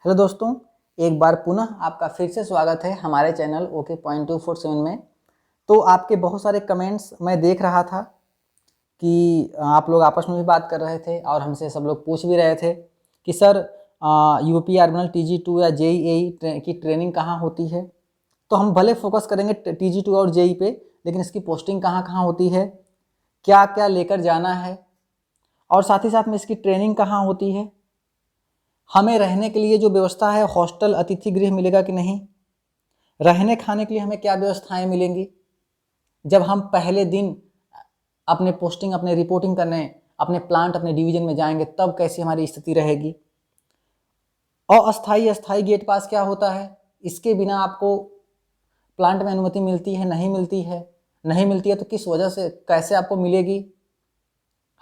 Hello दोस्तों, एक बार पुनः आपका फिर से स्वागत है हमारे चैनल ओके पॉइंट 247 में। तो आपके बहुत सारे कमेंट्स मैं देख रहा था कि आप लोग आपस में भी बात कर रहे थे और हमसे सब लोग पूछ भी रहे थे कि सर यूपी अर्बनल TG2 या JEE की ट्रेनिंग कहाँ होती है। तो हम भले फोकस करेंगे TG2 और JEE पे, लेकिन इसकी पोस्टिंग कहाँ कहाँ होती है, क्या क्या लेकर जाना है, और साथ ही साथ में इसकी ट्रेनिंग कहाँ होती है, हमें रहने के लिए जो व्यवस्था है हॉस्टल अतिथि गृह मिलेगा कि नहीं, रहने खाने के लिए हमें क्या व्यवस्थाएं मिलेंगी, जब हम पहले दिन अपने पोस्टिंग अपने रिपोर्टिंग करने अपने प्लांट अपने डिवीजन में जाएंगे तब कैसी हमारी स्थिति रहेगी, और अस्थाई गेट पास क्या होता है, इसके बिना आपको प्लांट में अनुमति मिलती है नहीं मिलती है, नहीं मिलती है तो किस वजह से कैसे आपको मिलेगी,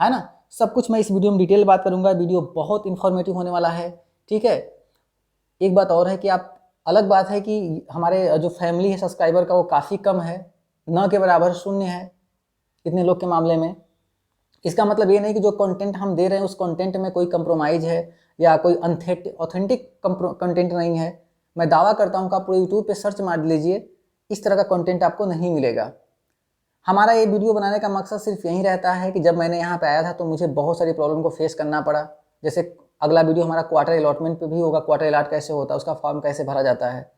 है ना। सब कुछ मैं इस वीडियो में डिटेल बात करूंगा। वीडियो बहुत इंफॉर्मेटिव होने वाला है, ठीक है। एक बात और है कि आप अलग बात है कि हमारे जो फैमिली है सब्सक्राइबर का वो काफ़ी कम है, न के बराबर, शून्य है इतने लोग के मामले में। इसका मतलब ये नहीं कि जो कंटेंट हम दे रहे हैं उस कंटेंट में कोई कंप्रोमाइज़ है या कोई ऑथेंटिक कंटेंट नहीं है। मैं दावा करता हूँ कि आप पूरे यूट्यूब पे सर्च मार लीजिए, इस तरह का कंटेंट आपको नहीं मिलेगा। हमारा ये वीडियो बनाने का मकसद सिर्फ यही रहता है कि जब मैंने यहाँ पे आया था तो मुझे बहुत सारी प्रॉब्लम को फेस करना पड़ा। जैसे अगला वीडियो हमारा क्वार्टर अलॉटमेंट पे भी होगा, क्वार्टर अलॉट कैसे होता है, उसका फॉर्म कैसे भरा जाता है।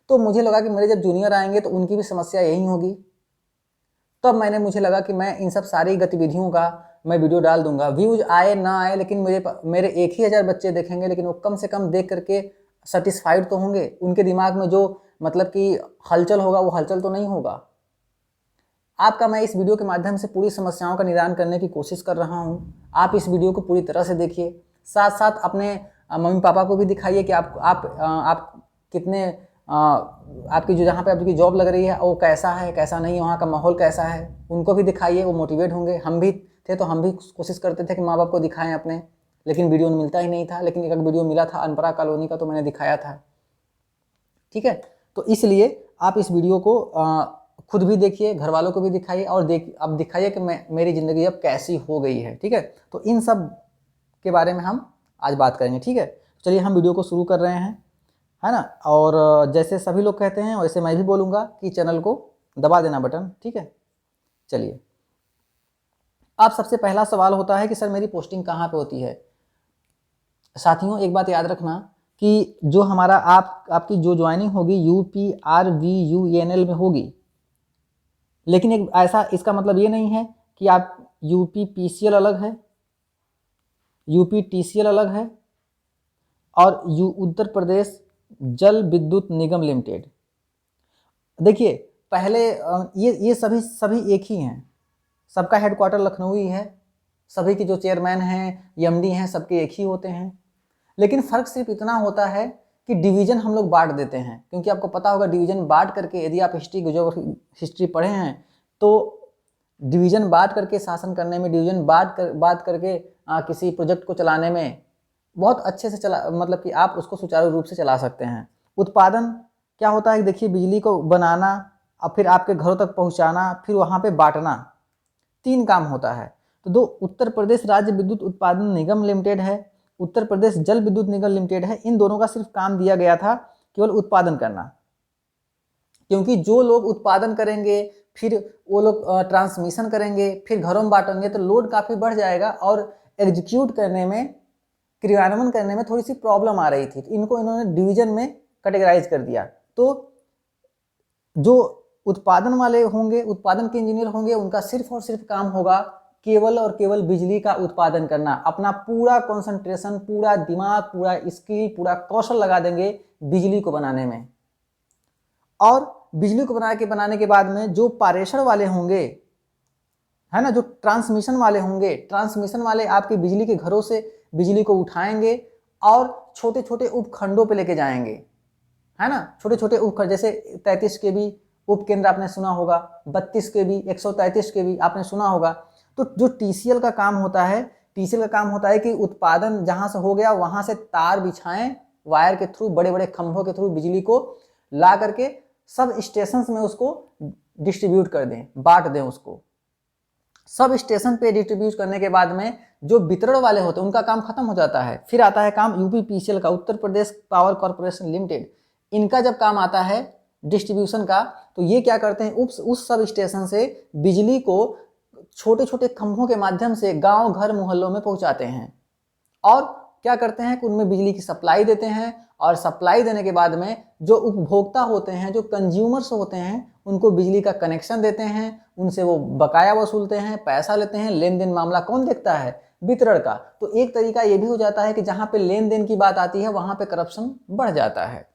तो मुझे लगा कि मेरे जब जूनियर आएंगे तो उनकी भी समस्या यही होगी। तब मुझे लगा कि मैं इन सब सारी गतिविधियों का मैं वीडियो डाल दूंगा, व्यूज आए ना आए, लेकिन मेरे 1,000 बच्चे देखेंगे, लेकिन वो कम से कम देख करके सेटिस्फाइड तो होंगे। उनके दिमाग में जो मतलब कि हलचल होगा वो हलचल तो नहीं होगा। आपका मैं इस वीडियो के माध्यम से पूरी समस्याओं का निदान करने की कोशिश कर रहा हूं। आप इस वीडियो को पूरी तरह से देखिए, साथ साथ अपने मम्मी पापा को भी दिखाइए कि आप कितने आपकी जो जहाँ पे आपकी जॉब लग रही है वो कैसा है कैसा नहीं है, वहाँ का माहौल कैसा है, उनको भी दिखाइए, वो मोटिवेट होंगे। हम भी थे तो हम भी कोशिश करते थे कि माँ बाप को दिखाएं अपने, लेकिन वीडियो मिलता ही नहीं था। लेकिन एक वीडियो मिला था अनपरा कॉलोनी का, तो मैंने दिखाया था, ठीक है। तो इसलिए आप इस वीडियो को खुद भी देखिए, घर वालों को भी दिखाइए, और अब दिखाइए कि मेरी ज़िंदगी अब कैसी हो गई है, ठीक है। तो इन सब के बारे में हम आज बात करेंगे, ठीक है। चलिए हम वीडियो को शुरू कर रहे हैं, है ना। और जैसे सभी लोग कहते हैं वैसे मैं भी बोलूँगा कि चैनल को दबा देना बटन, ठीक है। चलिए, अब सबसे पहला सवाल होता है कि सर मेरी पोस्टिंग कहाँ पे होती है। साथियों, एक बात याद रखना कि जो हमारा आपकी जो ज्वाइनिंग होगी UPRVUENL में होगी, लेकिन एक ऐसा इसका मतलब ये नहीं है कि आप UPPCL अलग है, UPTCL अलग है, और उत्तर प्रदेश जल विद्युत निगम लिमिटेड। देखिए, पहले ये सभी सभी एक ही हैं, सबका हेडक्वार्टर लखनऊ ही है, सभी के जो चेयरमैन हैं MD हैं सबके एक ही होते हैं। लेकिन फ़र्क सिर्फ इतना होता है कि डिवीज़न हम लोग बांट देते हैं, क्योंकि आपको पता होगा डिवीज़न बांट करके, यदि आप हिस्ट्री पढ़े हैं तो डिवीज़न बांट करके शासन करने में, डिवीज़न बांट करके किसी प्रोजेक्ट को चलाने में बहुत अच्छे से मतलब कि आप उसको सुचारू रूप से चला सकते हैं। उत्पादन क्या होता है, देखिए, बिजली को बनाना और फिर आपके घरों तक पहुंचाना, फिर वहाँ पे बांटना, 3 काम होता है। तो दो उत्तर प्रदेश राज्य विद्युत उत्पादन निगम लिमिटेड है, उत्तर प्रदेश जल विद्युत निगम लिमिटेड है। इन दोनों का सिर्फ काम दिया गया था केवल उत्पादन करना, क्योंकि जो लोग उत्पादन करेंगे फिर वो लोग ट्रांसमिशन करेंगे, फिर घरों में बांटेंगे, तो लोड काफ़ी बढ़ जाएगा और एग्जीक्यूट करने में, क्रियान्वयन करने में थोड़ी सी प्रॉब्लम आ रही थी। तो इनको इन्होंने डिवीजन में कैटेगराइज कर दिया। तो जो उत्पादन वाले होंगे, उत्पादन के इंजीनियर होंगे, उनका सिर्फ और सिर्फ काम होगा केवल और केवल बिजली का उत्पादन करना। अपना पूरा कंसंट्रेशन, पूरा दिमाग, पूरा स्किल, पूरा कौशल लगा देंगे बिजली को बनाने में। और बिजली को बनाने के बाद में जो पारेषण वाले होंगे, है ना, जो ट्रांसमिशन वाले होंगे, ट्रांसमिशन वाले आपके बिजली के घरों से बिजली को उठाएंगे और छोटे छोटे उपखंडों पे लेके जाएंगे, है ना। छोटे छोटे उपखंड, जैसे 33 kV उपकेंद्र आपने सुना होगा, 32 kV, 133 kV आपने सुना होगा। तो जो TCL का काम होता है, TCL का काम होता है कि उत्पादन जहां से हो गया वहां से तार बिछाएं, वायर के थ्रू, बड़े बड़े खंभों के थ्रू बिजली को ला करके सब स्टेशन में उसको डिस्ट्रीब्यूट कर दें, बांट दें उसको। सब स्टेशन पे डिस्ट्रीब्यूट करने के बाद में जो वितरण वाले होते हैं उनका काम खत्म हो जाता है। फिर आता है काम यूपीपीसीएल का, Uttar Pradesh power corporation limited. इनका जब काम आता है डिस्ट्रीब्यूशन का, तो ये क्या करते हैं, उस सब स्टेशन से बिजली को छोटे छोटे खंभों के माध्यम से गांव घर मोहल्लों में पहुंचाते हैं और क्या करते हैं कि उनमें बिजली की सप्लाई देते हैं और सप्लाई देने के बाद में जो उपभोक्ता होते हैं, जो कंज्यूमर्स होते हैं, उनको बिजली का कनेक्शन देते हैं, उनसे वो बकाया वसूलते हैं, पैसा लेते हैं। लेन देन मामला कौन देखता है, वितरण का। तो एक तरीका ये भी हो जाता है कि जहाँ पे लेन देन की बात आती है वहाँ पे करप्शन बढ़ जाता है।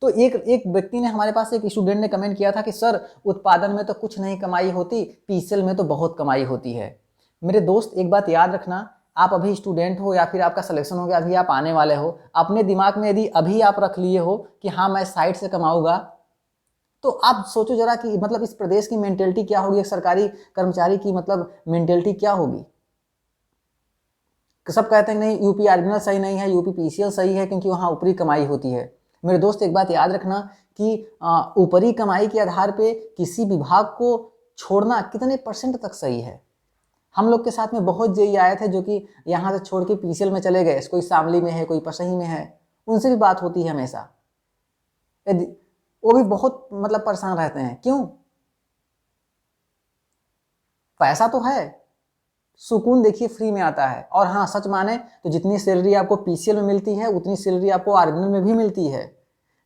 तो एक व्यक्ति ने, हमारे पास एक स्टूडेंट ने कमेंट किया था कि सर उत्पादन में तो कुछ नहीं कमाई होती, पीसीएल में तो बहुत कमाई होती है। मेरे दोस्त एक बात याद रखना, आप अभी स्टूडेंट हो या फिर आपका सिलेक्शन हो गया, अभी आप आने वाले हो, अपने दिमाग में यदि अभी आप रख लिए हो कि हाँ मैं साइड से कमाऊंगा, तो आप सोचो जरा कि मतलब इस प्रदेश की मेंटेलिटी क्या होगी, एक सरकारी कर्मचारी की मतलब मेंटेलिटी क्या होगी। सब कहते हैं नहीं यूपी आर्मिनल सही नहीं है, यूपी पीसीएल सही है क्योंकि वहाँ ऊपरी कमाई होती है। मेरे दोस्त एक बात याद रखना कि ऊपरी कमाई के आधार पे किसी विभाग को छोड़ना कितने % तक सही है। हम लोग के साथ में बहुत जेई आए थे जो कि यहाँ से छोड़ के पीसीएल में चले गए, कोई शामली में है, कोई पसही में है, उनसे भी बात होती है हमेशा। वो भी बहुत मतलब परेशान रहते हैं। क्यों? पैसा तो है, सुकून देखिए फ्री में आता है। और हाँ सच माने तो जितनी सैलरी आपको पीसीएल में मिलती है उतनी सैलरी आपको आर्मिनल में भी मिलती है।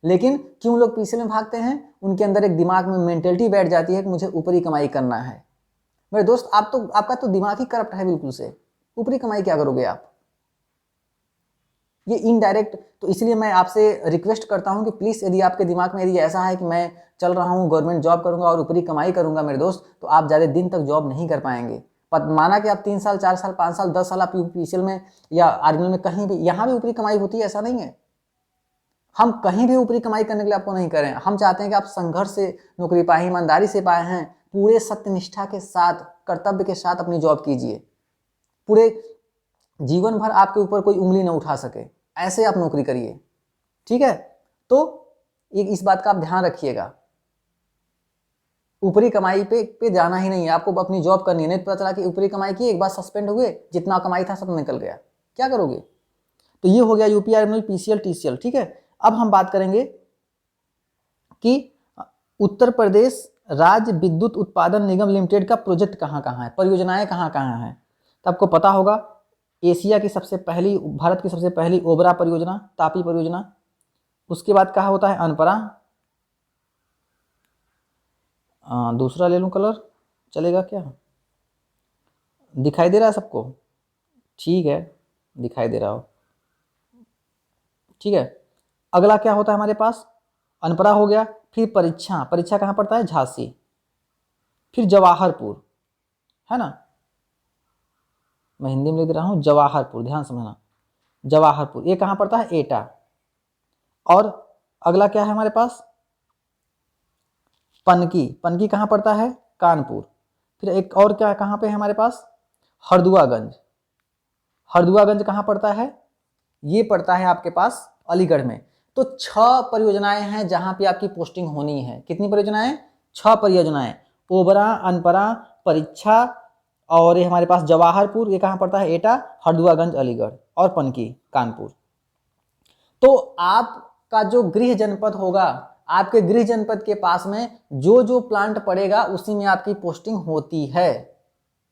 लेकिन क्यों लोग पीसीएल में भागते हैं? उनके अंदर एक दिमाग में मेंटेलिटी बैठ जाती है कि मुझे ऊपरी कमाई करना है। मेरे दोस्त आपका तो दिमाग ही करप्ट है बिल्कुल से। ऊपरी कमाई क्या करोगे आप? ये इनडायरेक्ट। तो इसलिए मैं आपसे रिक्वेस्ट करता हूं कि प्लीज़ यदि आपके दिमाग में यदि ऐसा है कि मैं चल रहा हूं गवर्नमेंट जॉब करूंगा और ऊपरी कमाई करूंगा, मेरे दोस्त, तो आप ज़्यादा दिन तक जॉब नहीं कर पाएंगे। माना कि आप 3 साल 4 साल 5 साल 10 साल आप यूपीसीएल में या आर्मी में कहीं भी, यहाँ भी ऊपरी कमाई होती है, ऐसा नहीं है। हम कहीं भी ऊपरी कमाई करने के लिए आपको नहीं करें। हम चाहते हैं कि आप संघर्ष से नौकरी पाए, ईमानदारी से पाए हैं, पूरे सत्यनिष्ठा के साथ, कर्तव्य के साथ अपनी जॉब कीजिए, पूरे जीवन भर आपके ऊपर कोई उंगली न उठा सके, ऐसे आप नौकरी करिए। ठीक है? तो इस बात का आप ध्यान रखिएगा, ऊपरी कमाई पे जाना ही नहीं है आपको, अपनी जॉब करनी है। नहीं पता चला कि ऊपरी कमाई की, एक बार सस्पेंड हुए, जितना कमाई था सब निकल गया, क्या करोगे? तो ये हो गया यूपी आर्मिनल, पीसीएल, टीसीएल। ठीक है, अब हम बात करेंगे कि उत्तर प्रदेश राज्य विद्युत उत्पादन निगम लिमिटेड का प्रोजेक्ट कहाँ कहाँ है, परियोजनाएं कहाँ कहाँ हैं। तो आपको पता होगा एशिया की सबसे पहली, भारत की सबसे पहली ओबरा परियोजना, तापी परियोजना। उसके बाद कहाँ होता है, अनपरा। दूसरा ले लूँ कलर, चलेगा क्या? दिखाई दे रहा है सबको? ठीक है, दिखाई दे रहा हो, ठीक है। अगला क्या होता है हमारे पास, अनपरा हो गया। फिर परीक्षा, परीक्षा कहाँ पड़ता है, झांसी। फिर जवाहरपुर, है ना, मैं हिंदी में लिख रहा हूँ जवाहरपुर, ध्यान समझना, जवाहरपुर ये कहाँ पड़ता है, एटा। और अगला क्या है हमारे पास, पनकी, पनकी कहाँ पड़ता है, कानपुर। फिर एक और क्या कहाँ पे है हमारे पास, हरदुआगंज, हरदुआगंज कहाँ पड़ता है, ये पड़ता है आपके पास अलीगढ़ में। तो 6 परियोजनाएं हैं जहां पे आपकी पोस्टिंग होनी है। कितनी परियोजनाएं, 6 परियोजनाएं, ओबरा, अनपरा, परीक्षा, और ये हमारे पास जवाहरपुर, ये कहाँ पड़ता है, एटा, हरदुआगंज अलीगढ़, और पनकी कानपुर। तो आपका जो गृह जनपद होगा, आपके गृह जनपद के पास में जो जो प्लांट पड़ेगा उसी में आपकी पोस्टिंग होती है।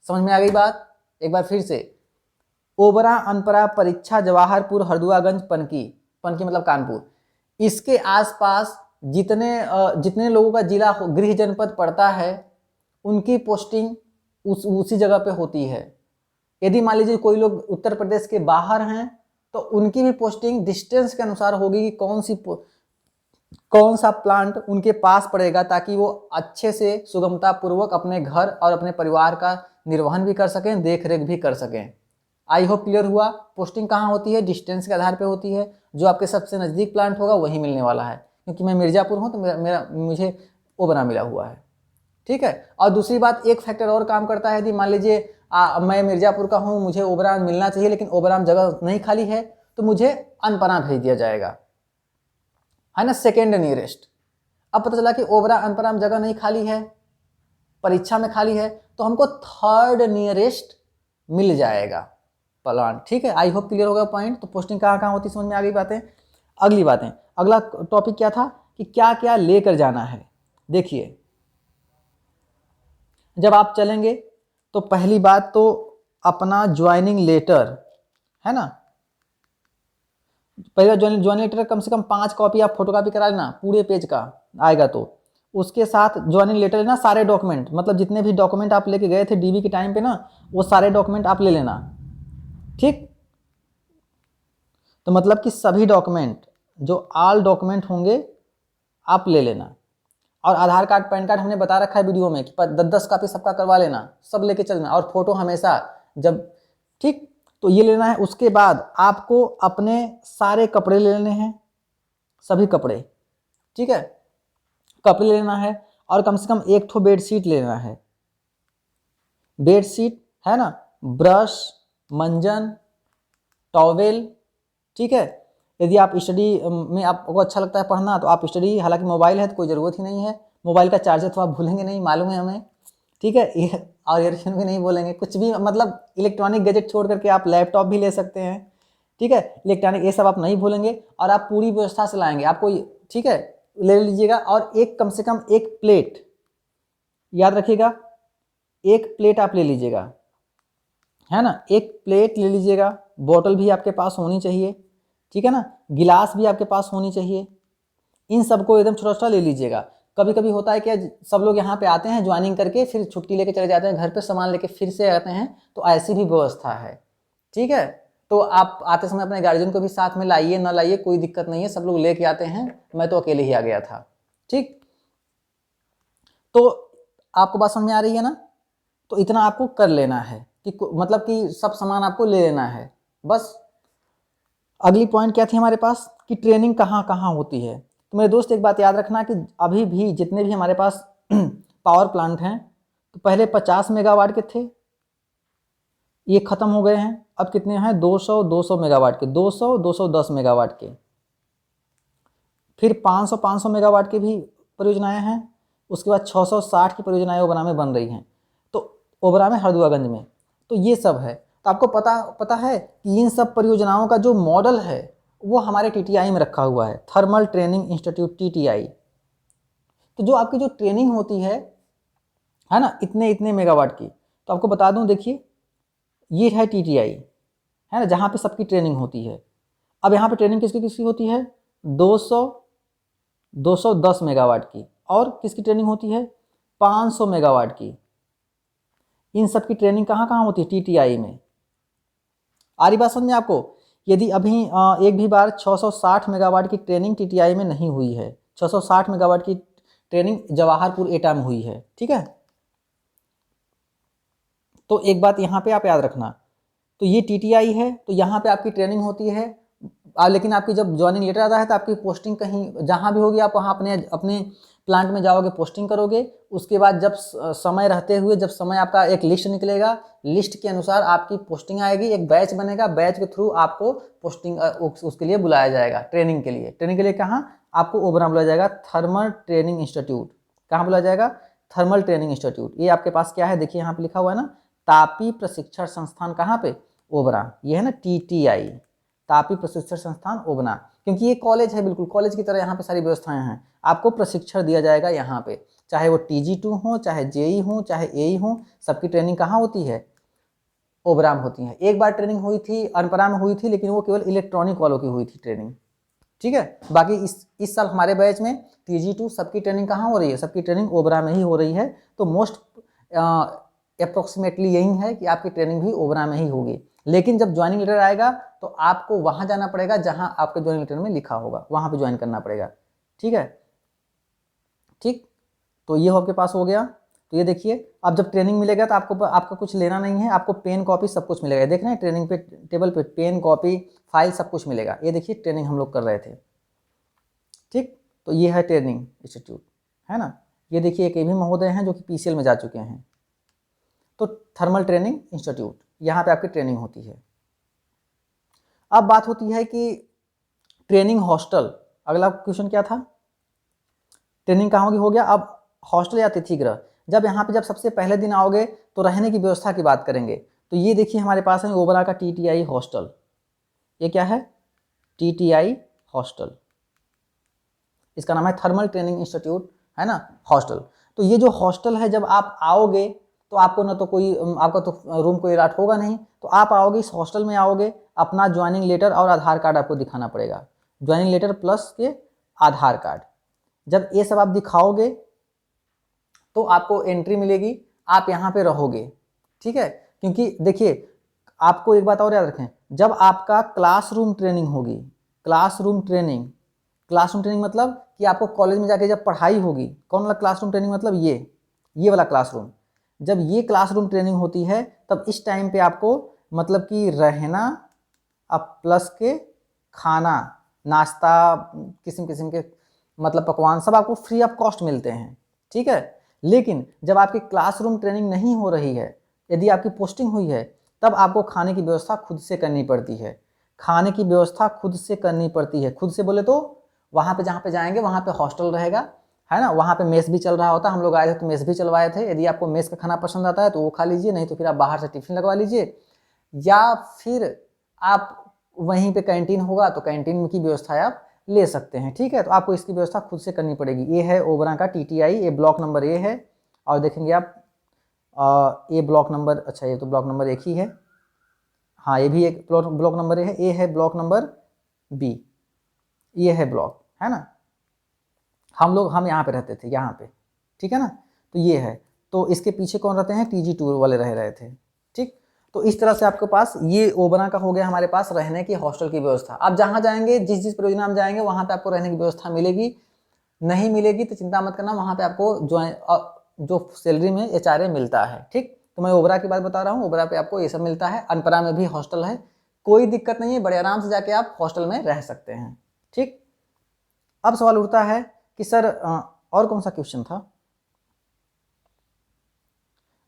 समझ में आ गई बात? एक बार फिर से, ओबरा, अनपरा, परीक्षा, जवाहरपुर, हरदुआगंज, पनकी, पनकी मतलब कानपुर, इसके आसपास जितने लोगों का जिला गृह जनपद पड़ता है उनकी पोस्टिंग उसी जगह पे होती है। यदि मान लीजिए कोई लोग उत्तर प्रदेश के बाहर हैं तो उनकी भी पोस्टिंग डिस्टेंस के अनुसार होगी कि कौन सा प्लांट उनके पास पड़ेगा, ताकि वो अच्छे से सुगमता पूर्वक अपने घर और अपने परिवार का निर्वहन भी कर सकें, देख रेख भी कर सकें। आई होप क्लियर हुआ। पोस्टिंग कहाँ होती है, डिस्टेंस के आधार पे होती है। जो आपके सबसे नज़दीक प्लांट होगा वही मिलने वाला है। क्योंकि मैं मिर्ज़ापुर हूँ तो मुझे ओबरा मिला हुआ है। ठीक है। और दूसरी बात, एक फैक्टर और काम करता है। यदि मान लीजिए मैं मिर्ज़ापुर का हूँ, मुझे ओबरा मिलना चाहिए लेकिन ओबरा में जगह नहीं खाली है, तो मुझे अनपरा भेज दिया जाएगा, है ना, सेकेंड नियरेस्ट। अब पता चला कि ओबरा अनपरा में जगह नहीं खाली है, परीक्षा में खाली है, तो हमको थर्ड नियरेस्ट मिल जाएगा प्लांट। ठीक है, आई होप क्लियर होगा पॉइंट। तो पोस्टिंग कहाँ कहाँ होती है समझ में आ गई बातें। अगली बातें, अगला टॉपिक क्या था कि क्या क्या लेकर जाना है। देखिए, जब आप चलेंगे तो पहली बात तो अपना ज्वाइनिंग लेटर है ना, पहला ज्वाइनिंग लेटर कम से कम 5 कॉपी आप फोटोकॉपी करा लेना, पूरे पेज का आएगा। तो उसके साथ ज्वाइनिंग लेटर लेना, सारे डॉक्यूमेंट, मतलब जितने भी डॉक्यूमेंट आप लेके गए थे डीबी के टाइम पे ना, वो सारे डॉक्यूमेंट आप ले लेना। ठीक, तो मतलब कि सभी डॉक्यूमेंट, जो ऑल डॉक्यूमेंट होंगे आप ले लेना। और आधार कार्ड पैन कार्ड हमने बता रखा है वीडियो में कि 10-10 कॉपी सबका करवा लेना, सब लेके चलना। और फोटो हमेशा जब, ठीक, तो ये लेना है। उसके बाद आपको अपने सारे कपड़े ले लेने हैं, सभी कपड़े। ठीक है, कपड़े लेना है और कम से कम एक ठो बेडशीट ले लेना है। बेडशीट है ना, ब्रश, मंजन, टॉवेल। ठीक है, यदि आप स्टडी में आपको अच्छा लगता है पढ़ना तो आप स्टडी, हालांकि मोबाइल है तो कोई ज़रूरत ही नहीं है, मोबाइल का चार्जर तो आप भूलेंगे नहीं, मालूम है हमें। ठीक है, और ईयरफोन भी नहीं बोलेंगे, कुछ भी, मतलब इलेक्ट्रॉनिक गैजेट छोड़ करके आप लैपटॉप भी ले सकते हैं। ठीक है, इलेक्ट्रॉनिक ये सब आप नहीं भूलेंगे और आप पूरी व्यवस्था से लाएंगे आपको। ठीक है, ले लीजिएगा। और एक कम से कम एक प्लेट, याद रखिएगा, एक प्लेट आप ले लीजिएगा, है ना, एक प्लेट ले लीजिएगा। बोतल भी आपके पास होनी चाहिए, ठीक है ना, गिलास भी आपके पास होनी चाहिए। इन सबको एकदम छोटा छोटा ले लीजिएगा। कभी कभी होता है कि सब लोग यहाँ पे आते हैं ज्वाइनिंग करके, फिर छुट्टी लेके चले जाते हैं घर पे, सामान लेके फिर से आते हैं, तो ऐसी भी व्यवस्था है। ठीक है, तो आप आते समय अपने गार्जियन को भी साथ में लाइए, ना लाइए कोई दिक्कत नहीं है, सब लोग लेके आते हैं, मैं तो अकेले ही आ गया था। ठीक, तो आपको बात समझ में आ रही है ना। तो इतना आपको कर लेना है कि मतलब कि सब सामान आपको ले लेना है बस। अगली पॉइंट क्या थी हमारे पास कि ट्रेनिंग कहाँ कहाँ होती है। तो मेरे दोस्त एक बात याद रखना कि अभी भी जितने भी हमारे पास पावर प्लांट हैं, तो पहले 50 मेगावाट के थे, ये ख़त्म हो गए हैं। अब कितने हैं, 200 मेगावाट के, 210 मेगावाट के। फिर 500 मेगावाट की भी परियोजनाएं हैं। उसके बाद 660 की परियोजनाएं ओबरा में बन रही हैं, तो ओबरा में, हरदुआगंज में। तो ये सब है। तो आपको पता है कि इन सब परियोजनाओं का जो मॉडल है वो हमारे टीटीआई में रखा हुआ है, थर्मल ट्रेनिंग इंस्टीट्यूट, टीटीआई। तो जो आपकी जो ट्रेनिंग होती है ना, इतने इतने मेगावाट की, तो आपको बता दूं, देखिए ये है टीटीआई, है ना, जहाँ पे सबकी ट्रेनिंग होती है। अब यहाँ पे ट्रेनिंग किसकी किसकी होती है, 210 मेगावाट की। और किसकी ट्रेनिंग होती है, 500 मेगावाट की। इन सब की ट्रेनिंग कहाँ कहाँ होती है, टीटीआई में। आ रही बात समझ में आपको। यदि अभी एक भी बार 660 मेगावाट की ट्रेनिंग टीटीआई में नहीं हुई है, 660 मेगावाट की ट्रेनिंग जवाहरपुर एटा में हुई है। ठीक है, तो एक बात यहाँ पे आप याद रखना, तो ये टीटीआई है, तो यहाँ पे आपकी ट्रेनिंग होती है। लेकिन आपकी जब ज्वाइनिंग लेटर आता है तो आपकी पोस्टिंग कहीं जहाँ भी होगी, आप वहाँ अपने अपने प्लांट में जाओगे, पोस्टिंग करोगे। उसके बाद जब समय रहते हुए, जब समय आपका एक लिस्ट निकलेगा, लिस्ट के अनुसार आपकी पोस्टिंग आएगी, एक बैच बनेगा, बैच के थ्रू आपको पोस्टिंग उसके लिए बुलाया जाएगा, ट्रेनिंग के लिए। ट्रेनिंग के लिए कहाँ, आपको ओबरा बुलाया जाएगा, थर्मल ट्रेनिंग इंस्टीट्यूट। कहाँ बुलाया जाएगा, थर्मल ट्रेनिंग इंस्टीट्यूट। ये आपके पास क्या है, देखिए यहाँ पे लिखा हुआ है ना, तापी प्रशिक्षण संस्थान, कहाँ पे, ओबरा। ये है ना टीटीआई, तापी प्रशिक्षण संस्थान ओबना, क्योंकि ये कॉलेज है, बिल्कुल कॉलेज की तरह यहाँ पे सारी व्यवस्थाएं हैं। आपको प्रशिक्षण दिया जाएगा यहाँ पे, चाहे वो TG2 हो, चाहे जेई हो, चाहे एई हो, सबकी ट्रेनिंग कहाँ होती है, ओबरा में होती है। एक बार ट्रेनिंग हुई थी, अनपरा में हुई थी, लेकिन वो केवल इलेक्ट्रॉनिक वालों की हुई थी ट्रेनिंग। ठीक है, बाकी इस साल हमारे बैच में TG2 सबकी ट्रेनिंग कहाँ हो रही है, सबकी ट्रेनिंग ओबरा में ही हो रही है। तो मोस्ट अप्रोक्सीमेटली यही है कि आपकी ट्रेनिंग भी ओबरा में ही होगी। लेकिन जब ज्वाइनिंग लेटर आएगा तो आपको वहाँ जाना पड़ेगा जहाँ आपके ज्वाइनिंग लेटर में लिखा होगा, वहाँ पे ज्वाइन करना पड़ेगा। ठीक है, ठीक, तो ये आपके पास हो गया। तो ये देखिए, अब जब ट्रेनिंग मिलेगा तो आपको कुछ लेना नहीं है, आपको पेन कॉपी सब कुछ मिलेगा। देख रहे हैं ट्रेनिंग पे टेबल पे पेन कॉपी फाइल सब कुछ मिलेगा। ये देखिए ट्रेनिंग हम लोग कर रहे थे। ठीक, तो ये है ट्रेनिंग इंस्टीट्यूट, है ना। ये देखिए एक भी महोदय हैं जो कि PCL में जा चुके हैं। तो थर्मल ट्रेनिंग इंस्टीट्यूट, यहाँ पे आपकी ट्रेनिंग होती है। अब बात होती है कि ट्रेनिंग हॉस्टल। अगला क्वेश्चन क्या था, ट्रेनिंग कहाँ होगी, हो गया। अब हॉस्टल या अतिथि गृह, जब यहाँ पे जब सबसे पहले दिन आओगे तो रहने की व्यवस्था की बात करेंगे। तो ये देखिए हमारे पास है ओबरा का टीटीआई हॉस्टल। ये क्या है? टीटीआई हॉस्टल, इसका नाम है थर्मल ट्रेनिंग इंस्टीट्यूट, है ना, हॉस्टल। तो ये जो हॉस्टल है, जब आप आओगे तो आपको ना तो कोई आपका तो रूम कोई अलॉट होगा नहीं, तो आप आओगे इस हॉस्टल में आओगे, अपना ज्वाइनिंग लेटर और आधार कार्ड आपको दिखाना पड़ेगा, ज्वाइनिंग लेटर प्लस के आधार कार्ड। जब ये सब आप दिखाओगे तो आपको एंट्री मिलेगी, आप यहाँ पे रहोगे, ठीक है। क्योंकि देखिए आपको एक बात और याद रखें, जब आपका क्लासरूम ट्रेनिंग होगी, क्लासरूम ट्रेनिंग मतलब कि आपको कॉलेज में जाके जब पढ़ाई होगी, कौन वाला क्लासरूम ट्रेनिंग मतलब ये वाला क्लासरूम, जब ये क्लासरूम ट्रेनिंग होती है तब इस टाइम पे आपको मतलब कि रहना अब प्लस के खाना, नाश्ता, किस्म किस्म के मतलब पकवान सब आपको फ्री ऑफ कॉस्ट मिलते हैं, ठीक है। लेकिन जब आपकी क्लासरूम ट्रेनिंग नहीं हो रही है, यदि आपकी पोस्टिंग हुई है, तब आपको खाने की व्यवस्था खुद से करनी पड़ती है। खाने की व्यवस्था खुद से करनी पड़ती है। खुद से बोले तो वहाँ पे जहाँ पे जाएंगे वहाँ पे हॉस्टल रहेगा, है ना, वहाँ पे मेस भी चल रहा होता है। हम लोग आए थे तो मेस भी चलवाए थे। यदि आपको मेस का खाना पसंद आता है तो वो खा लीजिए, नहीं तो फिर आप बाहर से टिफिन लगवा लीजिए, या फिर आप वहीं पे कैंटीन होगा तो कैंटीन की व्यवस्था आप ले सकते हैं, ठीक है। तो आपको इसकी व्यवस्था खुद से करनी पड़ेगी। ये है ओबरा का टीटीआई, ये ब्लॉक नंबर ए है। और देखेंगे आप ये ब्लॉक नंबर, अच्छा ये तो ब्लॉक नंबर एक ही है, हाँ ये भी एक ब्लॉक नंबर ए है। ये है ब्लॉक नंबर बी, ये है ब्लॉक, है ना। हम यहाँ पे रहते थे, यहाँ पे, ठीक है ना। तो ये है, तो इसके पीछे कौन रहते हैं? TG2 वाले रह रहे थे, ठीक। तो इस तरह से आपके पास ये ओबरा का हो गया हमारे पास रहने की हॉस्टल की व्यवस्था। आप जहाँ जाएंगे, जिस जिस परियोजना में जाएंगे वहाँ पे आपको रहने की व्यवस्था मिलेगी। नहीं मिलेगी तो चिंता मत करना, वहाँ पे आपको जो सैलरी में HRA मिलता है, ठीक। तो मैं ओबरा की बात बता रहा हूँ, ओबरा पे आपको ये सब मिलता है। अनपरा में भी हॉस्टल है, कोई दिक्कत नहीं है, बड़े आराम से जाके आप हॉस्टल में रह सकते हैं, ठीक। अब सवाल उठता है कि सर और कौन सा क्वेश्चन था?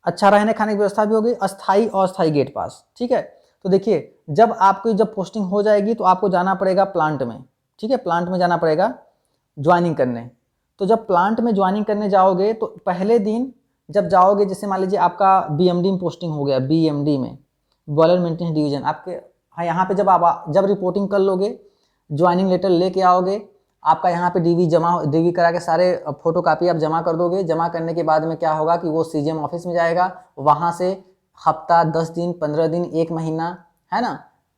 अच्छा, रहने खाने की व्यवस्था भी होगी, अस्थाई और अस्थाई गेट पास, ठीक है। तो देखिए जब आपकी जब पोस्टिंग हो जाएगी तो आपको जाना पड़ेगा प्लांट में, ठीक है, प्लांट में जाना पड़ेगा ज्वाइनिंग करने। तो जब प्लांट में ज्वाइनिंग करने जाओगे तो पहले दिन जब जाओगे, जैसे मान लीजिए आपका BMD में पोस्टिंग हो गया, BMD में बॉयलर मेंटेनेंस डिवीजन आपके, हाँ यहाँ पे जब रिपोर्टिंग कर लोगे, ज्वाइनिंग लेटर लेके आओगे, आपका यहाँ पे DV करा के सारे फोटो कापी आप जमा कर दोगे। जमा करने के बाद में क्या होगा कि वो CGM ऑफिस में जाएगा, वहाँ से हफ्ता, 10 दिन, 15 दिन, 1 महीना, है ना,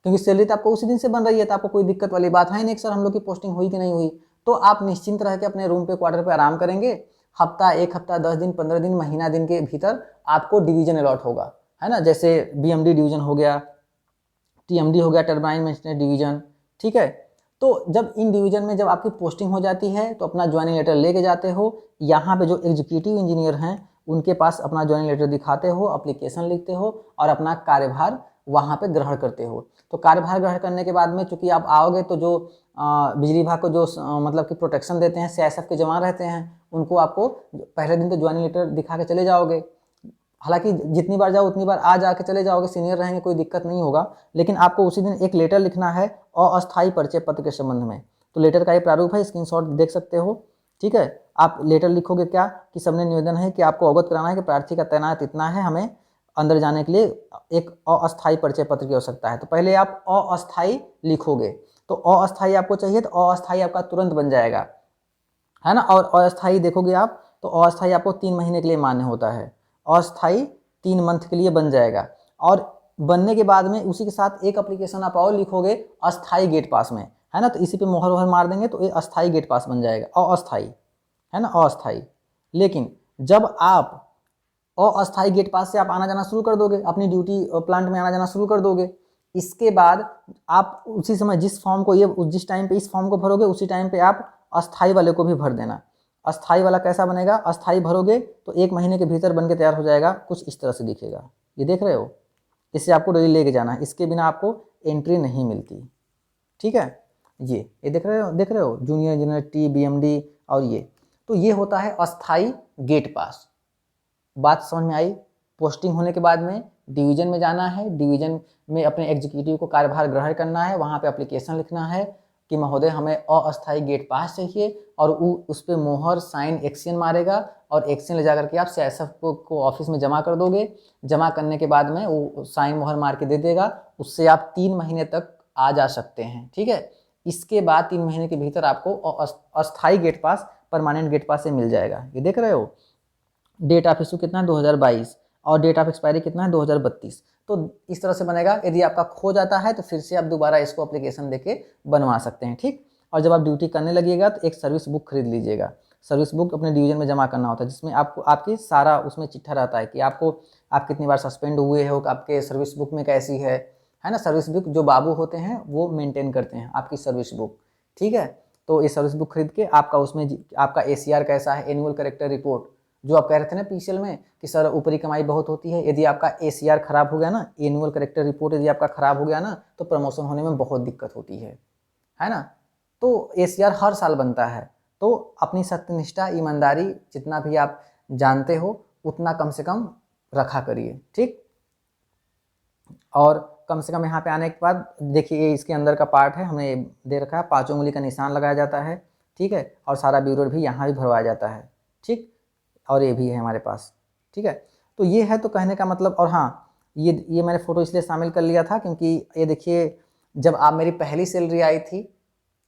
क्योंकि सैलरी तो आपको उसी दिन से बन रही है, तो आपको कोई दिक्कत वाली बात है नहीं सर हम लोग की पोस्टिंग हुई कि नहीं हुई। तो आप निश्चिंत रह के अपने रूम पे, क्वार्टर पे आराम करेंगे। हफ्ता, 1 हफ्ता, 10 दिन, 15 दिन, महीना दिन के भीतर आपको डिवीजन अलॉट होगा, है ना। जैसे BMD डिवीजन हो गया, TMD हो गया, टर्बाइन मेंटेनेंस डिवीजन, ठीक है। तो जब इन डिवीजन में जब आपकी पोस्टिंग हो जाती है तो अपना ज्वाइनिंग लेटर लेके जाते हो। यहाँ पे जो एग्जीक्यूटिव इंजीनियर हैं उनके पास अपना ज्वाइनिंग लेटर दिखाते हो, एप्लीकेशन लिखते हो और अपना कार्यभार वहाँ पे ग्रहण करते हो। तो कार्यभार ग्रहण करने के बाद में चूंकि आप आओगे तो जो बिजली विभाग को जो मतलब कि प्रोटेक्शन देते हैं, CISF के जवान रहते हैं, उनको आपको पहले दिन तो ज्वाइनिंग लेटर दिखा के चले जाओगे। हालांकि जितनी बार जाओ उतनी बार आ जाके चले जाओगे, सीनियर रहेंगे, कोई दिक्कत नहीं होगा। लेकिन आपको उसी दिन एक लेटर लिखना है अस्थायी परिचय पत्र के संबंध में। तो लेटर का ये प्रारूप है, स्क्रीनशॉट देख सकते हो, ठीक है। आप लेटर लिखोगे क्या कि सबने निवेदन है कि आपको अवगत कराना है कि प्रार्थी का तैनात इतना है, हमें अंदर जाने के लिए एक अस्थायी परिचय पत्र की आवश्यकता है। तो पहले आप अस्थायी लिखोगे, तो अस्थायी आपको चाहिए तो अस्थायी आपका तुरंत बन जाएगा, है ना। और अस्थायी देखोगे आप तो अस्थायी आपको 3 महीने के लिए मान्य होता है, अस्थायी 3 मंथ के लिए बन जाएगा। और बनने के बाद में उसी के साथ एक एप्लीकेशन आप और लिखोगे अस्थायी गेट पास में, है ना। तो इसी पे मोहर वोहर मार देंगे तो ये अस्थायी गेट पास बन जाएगा, अस्थायी, है ना, अस्थायी। लेकिन जब आप अस्थायी गेट पास से आप आना जाना शुरू कर दोगे, अपनी ड्यूटी प्लांट में आना जाना शुरू कर दोगे, इसके बाद आप उसी समय जिस फॉर्म को जिस टाइम पे इस फॉर्म को भरोगे उसी टाइम पे आप अस्थायी वाले को भी भर देना। अस्थायी वाला कैसा बनेगा? अस्थायी भरोगे तो 1 महीने के भीतर बन के तैयार हो जाएगा, कुछ इस तरह से दिखेगा। ये देख रहे हो, इससे आपको डेली लेके जाना है, इसके बिना आपको एंट्री नहीं मिलती, ठीक है। ये देख रहे हो जूनियर इंजीनियर BMD और ये, तो ये होता है अस्थायी गेट पास। बात समझ में आई? पोस्टिंग होने के बाद में डिवीजन में जाना है, डिवीजन में अपने एग्जीक्यूटिव को कार्यभार ग्रहण करना है, वहाँ पे एप्लीकेशन लिखना है, कि महोदय हमें अस्थायी गेट पास चाहिए, और वो उस पर मोहर साइन एक्सचेंज मारेगा और एक्सचेंज ले जा करके आप CISF को ऑफिस में जमा कर दोगे। जमा करने के बाद में वो साइन मोहर मार के दे देगा, उससे आप 3 महीने तक आ जा सकते हैं। ठीक है, इसके बाद 3 महीने के भीतर आपको अस्थायी गेट पास परमानेंट गेट पास से मिल जाएगा। ये देख रहे हो, डेट ऑफ इशू कितना है 2022 और डेट ऑफ एक्सपायरी कितना है 2032। तो इस तरह से बनेगा। यदि आपका खो जाता है तो फिर से आप दोबारा इसको एप्लीकेशन देके बनवा सकते हैं। ठीक, और जब आप ड्यूटी करने लगिएगा तो एक सर्विस बुक खरीद लीजिएगा। सर्विस बुक अपने डिवीजन में जमा करना होता है, जिसमें आपको आपकी सारा उसमें चिट्ठा रहता है कि आपको आप कितनी बार सस्पेंड हुए हो, आपके सर्विस बुक में कैसी है ना। सर्विस बुक जो बाबू होते हैं वो मेंटेन करते हैं आपकी सर्विस बुक। ठीक है, तो ये सर्विस बुक खरीद के आपका उसमें आपका ACR कैसा है, एनुअल कैरेक्टर रिपोर्ट, जो आप कह रहे थे ना PCL में कि सर ऊपरी कमाई बहुत होती है, यदि आपका ACR खराब हो गया ना, एनुअल कैरेक्टर रिपोर्ट यदि आपका खराब हो गया ना, तो प्रमोशन होने में बहुत दिक्कत होती है ना। तो ACR हर साल बनता है। तो अपनी सत्यनिष्ठा, ईमानदारी जितना भी आप जानते हो उतना कम से कम रखा करिए। ठीक, और कम से कम यहाँ पे आने के बाद देखिए ये इसके अंदर का पार्ट है, हमने दे रखा है 5 उंगली का निशान लगाया जाता है। ठीक है, और सारा ब्यूरो भी यहाँ भी भरवाया जाता है। ठीक, और ये भी है हमारे पास। ठीक है, तो ये है तो कहने का मतलब। और हाँ, ये मैंने फ़ोटो इसलिए शामिल कर लिया था क्योंकि ये देखिए जब आप मेरी पहली सैलरी आई थी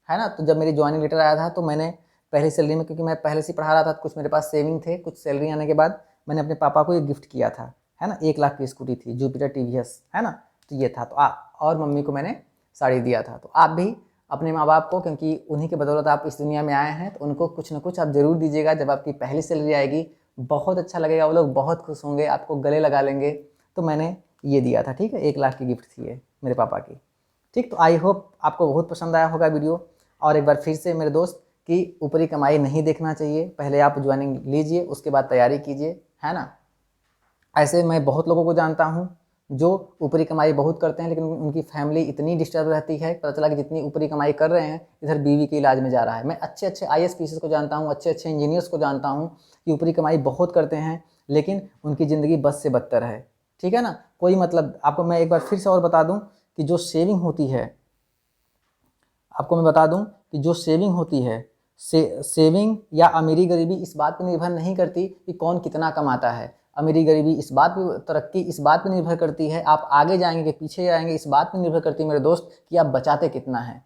है ना, तो जब मेरी ज्वाइनिंग लेटर आया था तो मैंने पहली सैलरी में, क्योंकि मैं पहले से पढ़ा रहा था, कुछ मेरे पास सेविंग थे, कुछ सैलरी आने के बाद मैंने अपने पापा को ये गिफ्ट किया था है ना। 1 लाख की स्कूटी थी, जुपिटर TVS है ना। तो ये था, तो और मम्मी को मैंने साड़ी दिया था। तो आप भी अपने माँ बाप को, क्योंकि उन्हीं के बदौलत आप इस दुनिया में आए हैं, तो उनको कुछ ना कुछ आप ज़रूर दीजिएगा। जब आपकी पहली सैलरी आएगी बहुत अच्छा लगेगा, वो लोग बहुत खुश होंगे, आपको गले लगा लेंगे। तो मैंने ये दिया था। ठीक है, 1 लाख की गिफ्ट थी ये मेरे पापा की। ठीक, तो आई होप आपको बहुत पसंद आया होगा वीडियो। और एक बार फिर से मेरे दोस्त कि ऊपरी कमाई नहीं देखना चाहिए, पहले आप ज्वाइनिंग लीजिए, उसके बाद तैयारी कीजिए, है ना। ऐसे मैं बहुत लोगों को जानता हूँ जो ऊपरी कमाई बहुत करते हैं, लेकिन उनकी फैमिली इतनी डिस्टर्ब रहती है, पता चला कि जितनी ऊपरी कमाई कर रहे हैं इधर बीवी के इलाज में जा रहा है। मैं अच्छे अच्छे IAS PCS को जानता हूँ, अच्छे अच्छे इंजीनियर्स को जानता हूँ कि ऊपरी कमाई बहुत करते हैं, लेकिन उनकी ज़िंदगी बस से बदतर है। ठीक है ना, कोई मतलब आपको मैं एक बार फिर से और बता दूँ कि जो सेविंग होती है, आपको मैं बता दूं कि जो सेविंग होती है, सेविंग या अमीरी गरीबी इस बात पर निर्भर नहीं करती कि कौन कितना कमाता है। अमीरी गरीबी इस बात पर, तरक्की इस बात पर निर्भर करती है, आप आगे जाएंगे कि पीछे जाएंगे इस बात पर निर्भर करती है मेरे दोस्त, कि आप बचाते कितना है।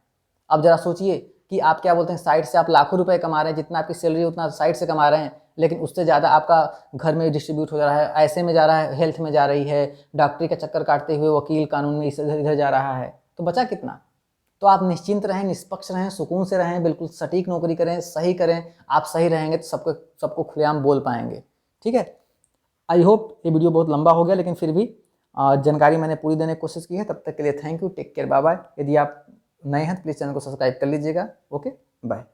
अब जरा सोचिए कि आप क्या बोलते हैं, साइड से आप लाखों रुपए कमा रहे हैं, जितना आपकी सैलरी उतना साइड से कमा रहे हैं, लेकिन उससे ज़्यादा आपका घर में डिस्ट्रीब्यूट हो रहा है, ऐसे में जा रहा है, हेल्थ में जा रही है, डॉक्टरी का चक्कर काटते हुए वकील कानून में इधर इधर जा रहा है, तो बचा कितना। तो आप निश्चिंत रहें, निष्पक्ष रहें, सुकून से रहें, बिल्कुल सटीक नौकरी करें, सही करें। आप सही रहेंगे तो सबको खुलेआम बोल पाएंगे। ठीक है, आई होप ये वीडियो बहुत लंबा हो गया, लेकिन फिर भी जानकारी मैंने पूरी देने की कोशिश की है। तब तक के लिए thank you, take care, bye bye. यदि आप नए हैं तो प्लीज़ चैनल को सब्सक्राइब कर लीजिएगा। Okay, bye.